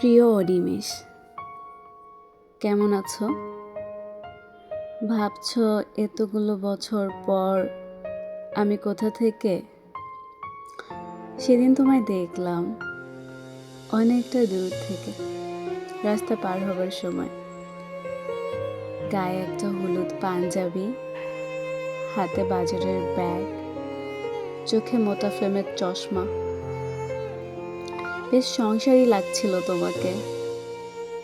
প্রিয় অনিমেষ, কেমন আছো? ভাবছো এতগুলো বছর পর আমি কোথা থেকে? সেদিন তোমায় দেখলাম অনেকটা দূর থেকে, রাস্তা পার হবার সময়। গায়ে একটা হলুদ পাঞ্জাবি, হাতে বাজারের ব্যাগ, চোখে মোটা ফ্রেমের চশমা। বেশ সংসারী লাগছিল তোমাকে,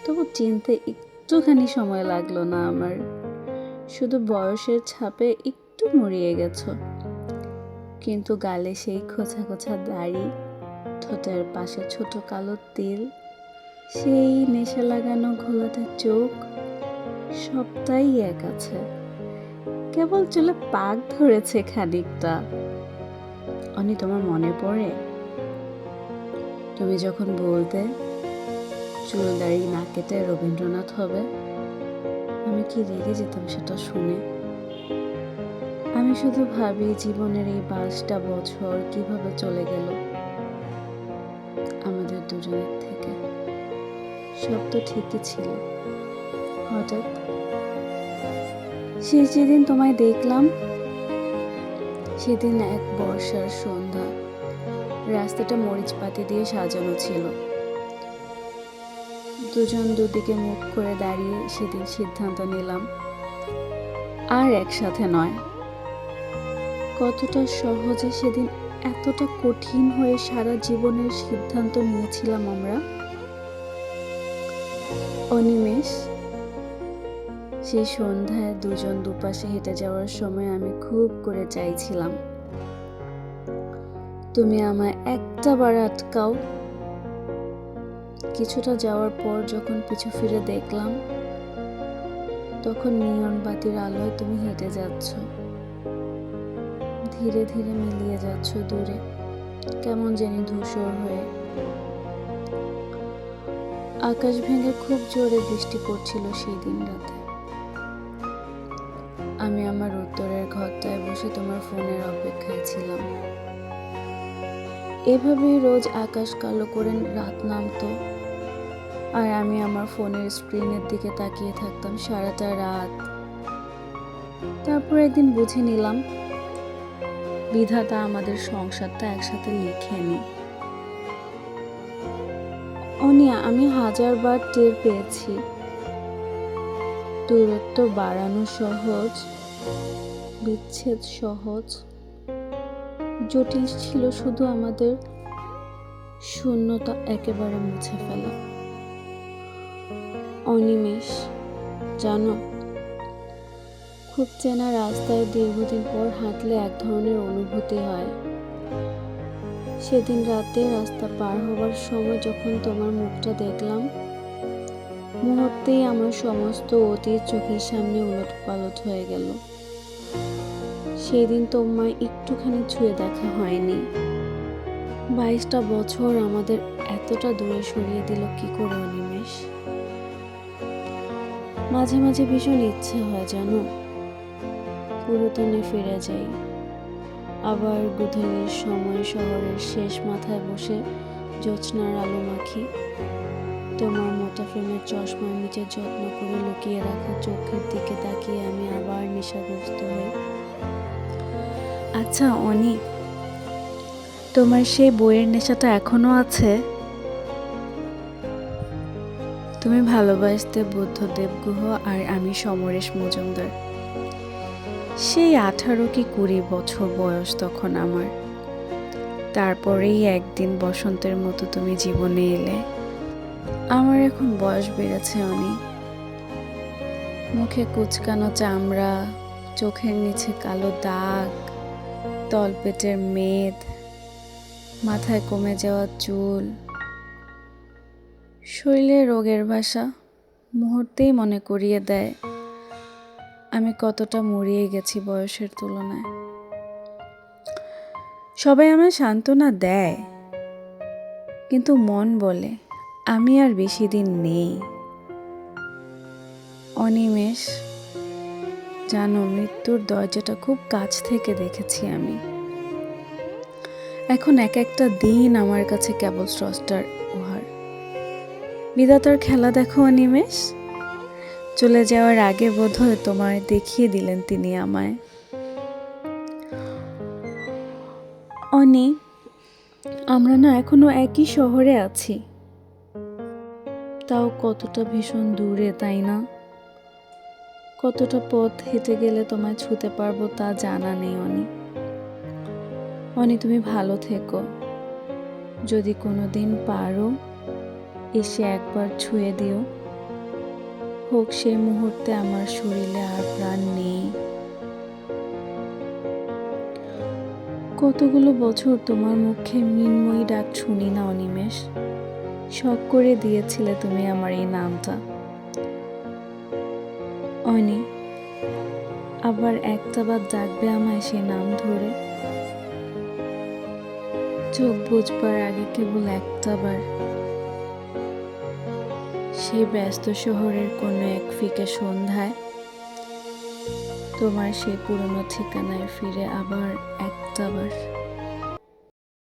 তবু চিনতে একটুখানি সময় লাগলো না আমার। শুধু বয়সের ছাপে একটু মুড়িয়ে গেছো, কিন্তু গালে সেই খোঁচা খোঁচা দাড়ি, ঠোঁটের পাশে ছোট কালো তিল, সেই নেশা লাগানো ঘোলাটে চোখ, সবটাই এক আছে। কেবল চুলে পাক ধরেছে খানিকটা। অনি, তোমার মনে পড়ে তুমি যখন বলতে চুল দাড়ি না কেটে রবীন্দ্রনাথ হবে? আমি কি রেগে যেতাম সেটা শুনে। আমি শুধু ভাবি জীবনের এই 22টা বছর কিভাবে চলে গেল আমাদের দুজনের থেকে। সব তো ঠিকই ছিল, হঠাৎ সেই যেদিন তোমায় দেখলাম, সেদিন এক বর্ষার সন্ধ্যা। রাস্তাটা মরিচপাতি দিয়ে সাজানো ছিল। দুজন দুদিকে মুখ করে দাঁড়িয়ে সেদিন সিদ্ধান্ত নিলাম আর একসাথে নয়। কতটা সহজে সেদিন এতটা কঠিন হয়ে সারা জীবনের সিদ্ধান্ত নিয়েছিলাম আমরা। অনিমেষ, সেই সন্ধ্যায় দুজন দুপাশে হেঁটে যাওয়ার সময় আমি খুব করে চাইছিলাম তুমি আমায় একটা বার আটকাও। কিছুটা যাওয়ার পর যখন পিছু ফিরে দেখলাম, তখন নিয়ন বাতির আলোয় তুমি হেঁটে যাচ্ছ, ধীরে ধীরে মিলিয়ে যাচ্ছ দূরে, কেমন জানি ধূসর হয়ে। আকাশ ভেঙে খুব জোরে বৃষ্টি পড়ছিল সেই দিন রাতে। আমি আমার উত্তরের ঘরটায় বসে তোমার ফোনের অপেক্ষায় ছিলাম। এভাবেই রোজ আকাশ কালো করে রাত নামতো, আর আমি আমার ফোনের স্ক্রিনের দিকে তাকিয়ে থাকতাম সারাটা রাত। তারপর একদিন বুঝে নিলাম, বিধাতা আমাদের সংসারটা একসাথে লিখেনি। অনিয়া, আমি 1000বার টের পেয়েছি দূরত্ব বাড়ানো সহজ, বিচ্ছেদ সহজ। জটিল ছিল শুধু আমাদের শূন্যতা একেবারে মুছে ফেলা। অনিমেষ, জানো, খুব চেনা রাস্তায় দীর্ঘদিন পর হাঁটলে এক ধরনের অনুভূতি হয়। সেদিন রাতে রাস্তা পার হবার সময় যখন তোমার মুখটা দেখলাম, মুহূর্তেই আমার সমস্ত অতীত চোখের সামনে উলটপালট হয়ে গেল। সেই দিন তোমায় একটুখানি ছুঁয়ে দেখা হয়নি। 22টা বছর আমাদের এতটা দূরে সরিয়ে দিল কি করে অনিমেষ? মাঝে মাঝে ভীষণ ইচ্ছে হয় জানো, পুরাতনে ফিরে যাই। আবার গোধূলির সময় শহরের শেষ মাথায় বসে জ্যোৎস্নার আলো মাখি, তোমার মোটা ফ্রেমের চশমার নিচে যত্ন করে লুকিয়ে রাখা চোখের দিকে তাকিয়ে আমি আবার নেশাগ্রস্ত হই। আচ্ছা অনি, তোমার সেই বইয়ের নেশাটা এখনো আছে? তুমি ভালোবাসতে বুদ্ধদেব গুহ আর আমি সমরেশ মজুমদার। সেই 18 কি 20 বছর বয়স তখন আমার। তারপরেই একদিন বসন্তের মতো তুমি জীবনে এলে। আমার এখন বয়স বেড়েছে অনি। মুখে কুচকানো চামড়া, চোখের নিচে কালো দাগ, তলপেটের মেদ, মাথায় কমে যাওয়া চুল, শরীরে রোগের ভাষা মুহূর্তেই মনে করিয়ে দেয় আমি কতটা মরিয়ে গেছি বয়সের তুলনায়। সবাই আমায় সান্ত্বনা দেয়, কিন্তু মন বলে আমি আর বেশি দিন নেই। অনিমেষ, জানো, মৃত্যুর দরজাটা খুব কাছ থেকে দেখেছি আমি। এখন এক একটা দিন আমার কাছে কেবল স্রষ্টার উপহার। বিধাতার খেলা দেখো অনিমেষ, চলে যাওয়ার আগে বোধহয় তোমায় দেখিয়ে দিলেন তিনি আমায়। অনি, আমরা না এখনো একই শহরে আছি, তাও কতটা ভীষণ দূরে, তাই না? কতটা পথ হেঁটে গেলে তোমায় ছুতে পারবো তা জানা নেই অনি। অনি, তুমি ভালো থেকো। যদি কোনোদিন পারো এসে একবার ছুঁয়ে দিও, হোক সেই মুহূর্তে আমার শরীরে আর প্রাণ নেই। কতগুলো বছর তোমার মুখে মিনময়ী ডাক শুনি না অনিমেষ। শখ করে দিয়েছিলে তুমি আমার এই নামটা। অনি, আবার একটাবার ডাকবে আমায় সে নাম ধরে? চোখ বুঝবার আগে কেবল একটাবার সেই ব্যস্ত শহরের কোনো এক ফিকে সন্ধ্যায় তোমার সেই পুরনো ঠিকানায় ফিরে আবার একটাবার।